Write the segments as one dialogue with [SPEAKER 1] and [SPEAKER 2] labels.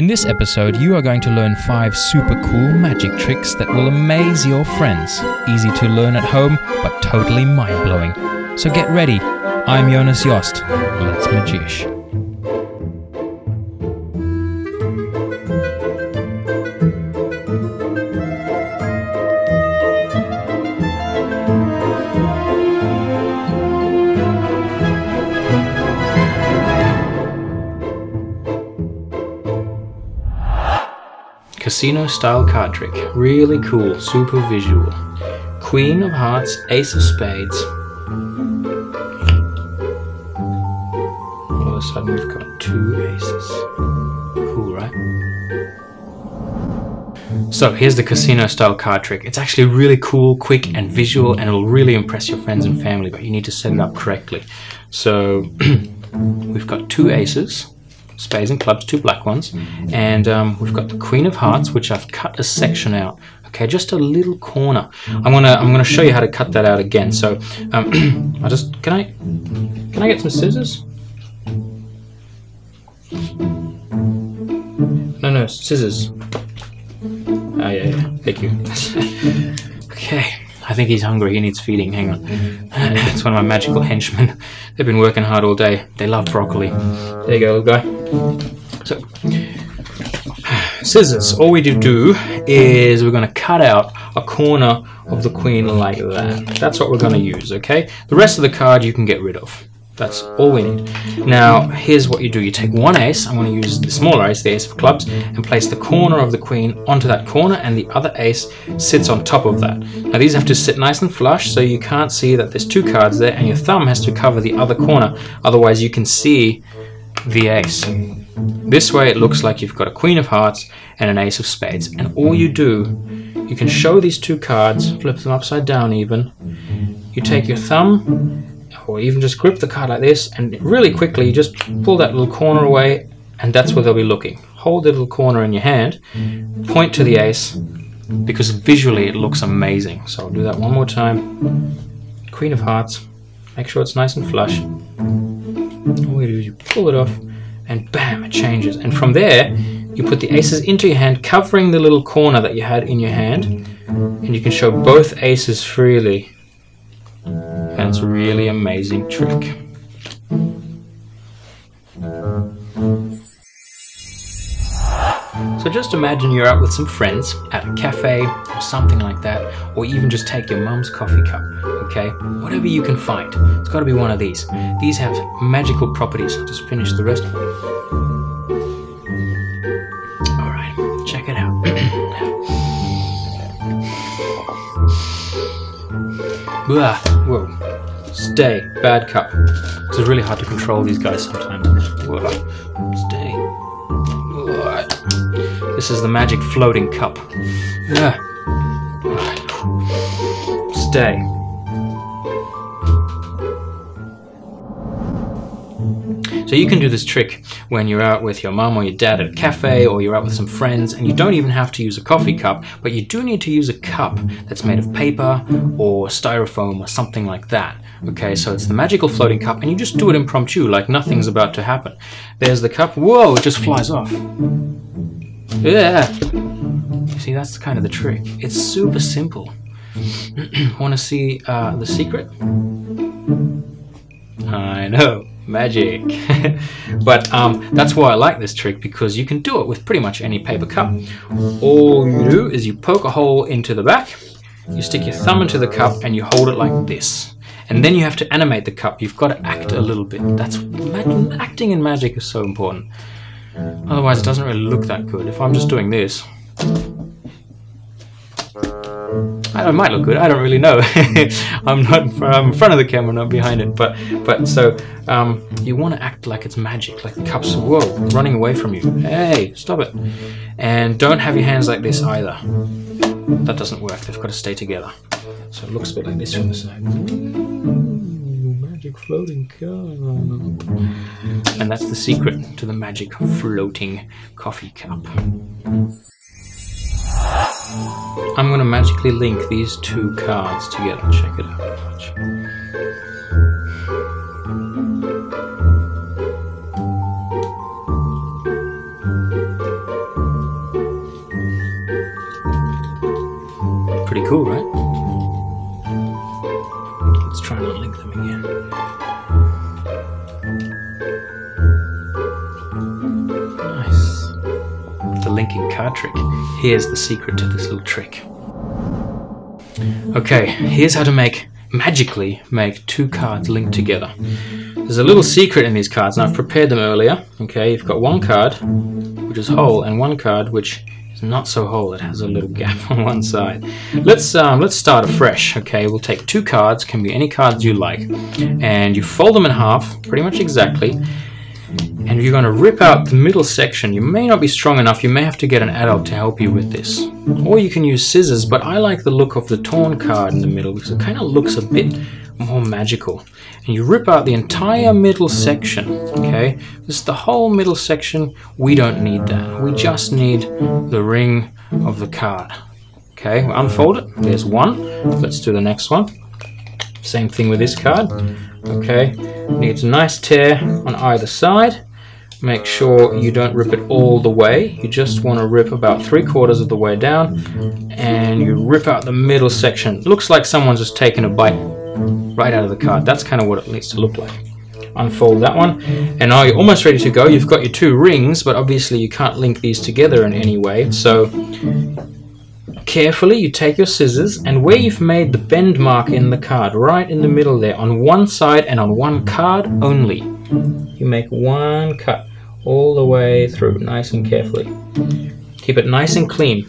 [SPEAKER 1] In this episode, you are going to learn 5 super cool magic tricks that will amaze your friends. Easy to learn at home, but totally mind-blowing. So get ready. I'm Jonas Jost. Let's magish.
[SPEAKER 2] Casino style card trick. Really cool, super visual. Queen of Hearts, Ace of Spades. All of a sudden we've got 2 aces. Cool, right? So here's the casino style card trick. It's actually really cool, quick and visual, and it'll really impress your friends and family, but you need to set it up correctly. So we've got 2 aces, spades and clubs, 2 black ones, and we've got the Queen of Hearts, which I've cut a section out. Okay, just a little corner. I'm gonna show you how to cut that out again. So can I get some scissors? No, scissors. Oh yeah, thank you. Okay. I think he's hungry, he needs feeding, hang on. It's one of my magical henchmen. They've been working hard all day. They love broccoli. There you go, little guy. So, scissors. All we do is we're going to cut out a corner of the queen like that. That's what we're going to use, okay? The rest of the card you can get rid of. That's all we need. Now, here's what you do. You take 1 ace, I'm going to use the smaller ace, the ace of clubs, and place the corner of the queen onto that corner, and the other ace sits on top of that. Now, these have to sit nice and flush, so you can't see that there's 2 cards there, and your thumb has to cover the other corner. Otherwise, you can see the ace. This way, it looks like you've got a Queen of Hearts and an Ace of Spades. And all you do, you can show these 2 cards, flip them upside down even. You take your thumb, or even just grip the card like this, and really quickly you just pull that little corner away, and that's where they'll be looking. Hold the little corner in your hand, point to the ace, because visually it looks amazing. So I'll do that one more time. Queen of Hearts, make sure it's nice and flush. All you do is you pull it off, and bam, it changes. And from there, you put the aces into your hand, covering the little corner that you had in your hand, and you can show both aces freely. And it's a really amazing trick. So just imagine you're out with some friends at a cafe or something like that, or even just take your mum's coffee cup, okay? Whatever you can find. It's got to be one of these. These have magical properties. I'll just finish the rest. Alright, check it out. Blah. Whoa. Stay. Bad cup. It's really hard to control these guys sometimes. Whoa. Stay. Whoa. This is the magic floating cup. Yeah. Stay. So you can do this trick when you're out with your mum or your dad at a cafe, or you're out with some friends, and you don't even have to use a coffee cup, but you do need to use a cup that's made of paper or styrofoam or something like that. Okay, so it's the magical floating cup, and you just do it impromptu, like nothing's about to happen. There's the cup. Whoa, it just flies off. Yeah. You see, that's kind of the trick. It's super simple. Want to see the secret? I know. Magic. But that's why I like this trick, because you can do it with pretty much any paper cup. All you do is you poke a hole into the back, you stick your thumb into the cup, and you hold it like this. And then you have to animate the cup. You've got to act a little bit. That's acting in magic is so important. Otherwise it doesn't really look that good. If I'm just doing this, it might look good. I don't really know. I'm in front of the camera, not behind it. But so you want to act like it's magic, like the cup's running away from you. Hey, stop it! And don't have your hands like this either. That doesn't work. They've got to stay together. So it looks a bit like this from the side. Ooh, magic floating cup. And that's the secret to the magic floating coffee cup. I'm going to magically link these 2 cards together. Check it out. Watch. cool, right? Let's try and unlink them again. Nice. The linking card trick. Here's the secret to this little trick. Okay, here's how to magically make two cards linked together. There's a little secret in these cards, and I've prepared them earlier. Okay, you've got one card which is whole and one card which is not so whole. It has a little gap on one side. Let's start afresh. Okay, we'll take two cards, can be any cards you like, and you fold them in half, pretty much exactly. And you're going to rip out the middle section. You may not be strong enough, you may have to get an adult to help you with this. Or you can use scissors, but I like the look of the torn card in the middle because it kind of looks a bit more magical. And you rip out the entire middle section, okay? This is the whole middle section. We don't need that. We just need the ring of the card. Okay, we'll unfold it. There's one. Let's do the next one. Same thing with this card. Okay, needs a nice tear on either side. Make sure you don't rip it all the way. You just want to rip about 3/4 of the way down, and you rip out the middle section. Looks like someone's just taken a bite right out of the card. That's kind of what it needs to look like. Unfold that one, and now you're almost ready to go. You've got your two rings, but obviously you can't link these together in any way. So carefully you take your scissors, and where you've made the bend mark in the card, right in the middle there, on one side and on one card only, you make one cut all the way through, nice and carefully. Keep it nice and clean.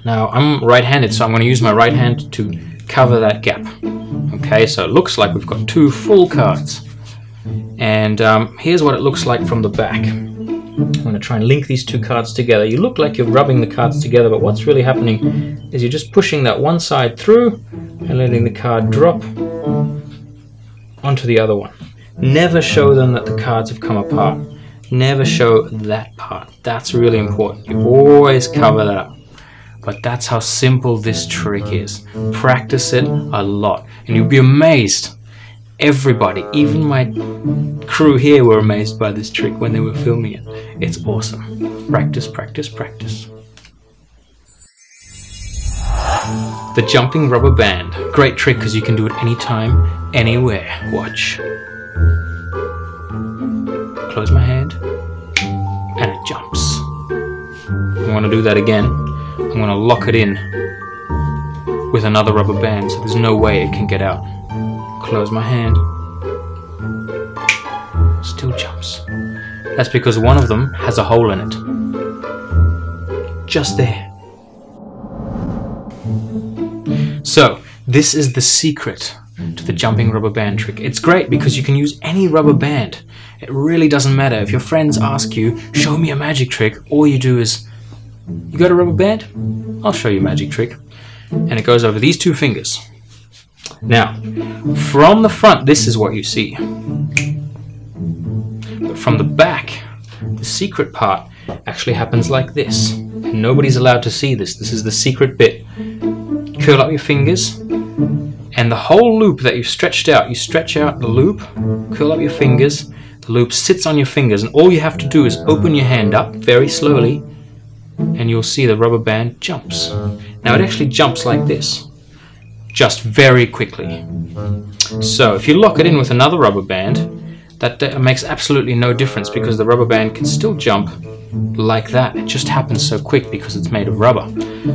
[SPEAKER 2] Now I'm right-handed, so I'm going to use my right hand to cover that gap. Okay, so it looks like we've got two full cards. And here's what it looks like from the back. I'm going to try and link these two cards together. You look like you're rubbing the cards together, but what's really happening is you're just pushing that one side through and letting the card drop onto the other one. Never show them that the cards have come apart. Never show that part. That's really important. You always cover that up. But that's how simple this trick is. Practice it a lot, and you'll be amazed. Everybody, even my crew here, were amazed by this trick when they were filming it. It's awesome. Practice, practice, practice. The jumping rubber band. Great trick because you can do it anytime, anywhere. Watch. Close my hand, and it jumps. I want to do that again. I'm going to lock it in with another rubber band so there's no way it can get out. Close my hand. Still jumps. That's because one of them has a hole in it. Just there. So, this is the secret to the jumping rubber band trick. It's great because you can use any rubber band. It really doesn't matter. If your friends ask you, show me a magic trick, all you do is, you got a rubber band? I'll show you a magic trick. And it goes over these two fingers. Now, from the front, this is what you see. But from the back, the secret part actually happens like this. And nobody's allowed to see this. This is the secret bit. Curl up your fingers, and the whole loop that you've stretched out, you stretch out the loop, curl up your fingers, the loop sits on your fingers, and all you have to do is open your hand up very slowly, and you'll see the rubber band jumps. Now it actually jumps like this, just very quickly. So if you lock it in with another rubber band, that makes absolutely no difference because the rubber band can still jump like that. It just happens so quick because it's made of rubber.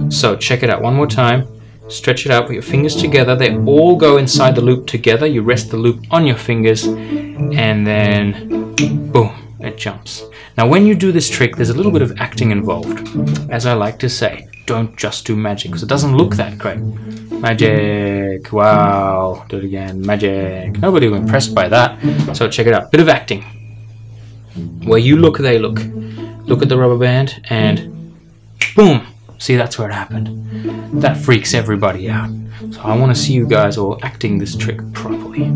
[SPEAKER 2] So check it out one more time. Stretch it out, put your fingers together. They all go inside the loop together. You rest the loop on your fingers, and then boom, it jumps. Now when you do this trick, there's a little bit of acting involved. As I like to say, don't just do magic because it doesn't look that great. Magic, wow, do it again, magic. Nobody will be impressed by that. So check it out, bit of acting. Where you look, they look. Look at the rubber band and boom. See, that's where it happened. That freaks everybody out. So I want to see you guys all acting this trick properly.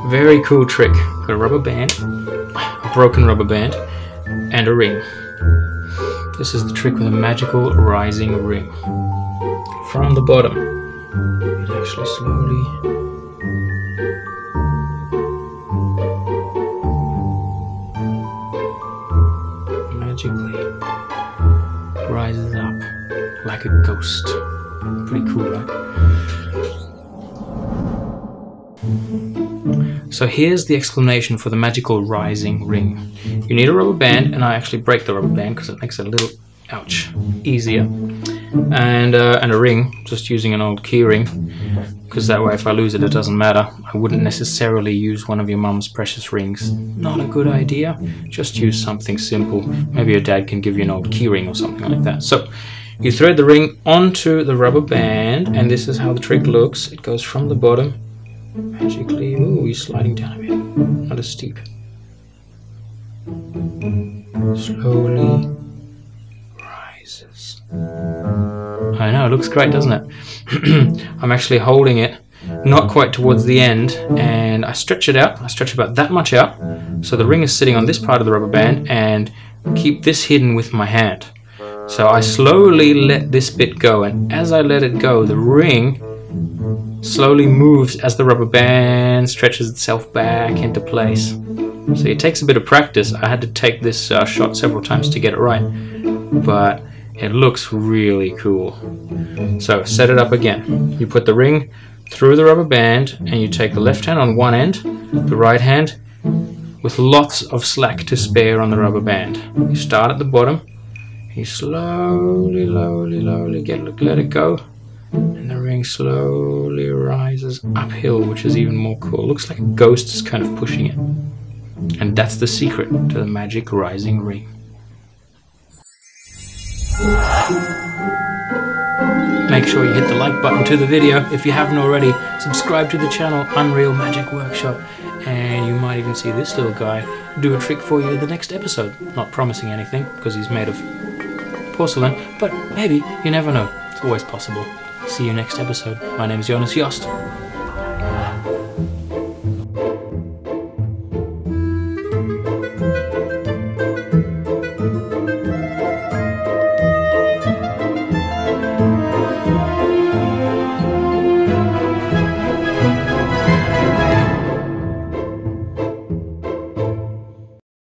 [SPEAKER 2] Very cool trick. Got a rubber band, a broken rubber band, and a ring. This is the trick with a magical rising ring. From the bottom, it actually slowly magically rises up. like a ghost. Pretty cool, right? So here's the explanation for the magical rising ring. You need a rubber band, and I actually break the rubber band because it makes it a little, ouch, easier. And a ring, just using an old key ring, because that way if I lose it, it doesn't matter. I wouldn't necessarily use one of your mum's precious rings. Not a good idea. Just use something simple. Maybe your dad can give you an old key ring or something like that. So you thread the ring onto the rubber band, and this is how the trick looks. It goes from the bottom, magically. Ooh, he's sliding down a bit. Not as steep. Slowly rises. I know, it looks great, doesn't it? I'm actually holding it not quite towards the end, and I stretch it out. I stretch about that much out, so the ring is sitting on this part of the rubber band, and keep this hidden with my hand. So I slowly let this bit go, and as I let it go, the ring slowly moves as the rubber band stretches itself back into place. So it takes a bit of practice. I had to take this shot several times to get it right, but it looks really cool. So set it up again. You put the ring through the rubber band, and you take the left hand on one end, the right hand with lots of slack to spare on the rubber band. You start at the bottom, you slowly let it go, and the ring slowly rises uphill, which is even more cool. Looks like a ghost is kind of pushing it. And that's the secret to the magic rising ring. Make sure you hit the like button to the video. If you haven't already, subscribe to the channel Unreal Magic Workshop, and you might even see this little guy do a trick for you in the next episode. Not promising anything, because he's made of porcelain, but maybe, you never know. It's always possible. See you next episode. My name is Jonas Jost.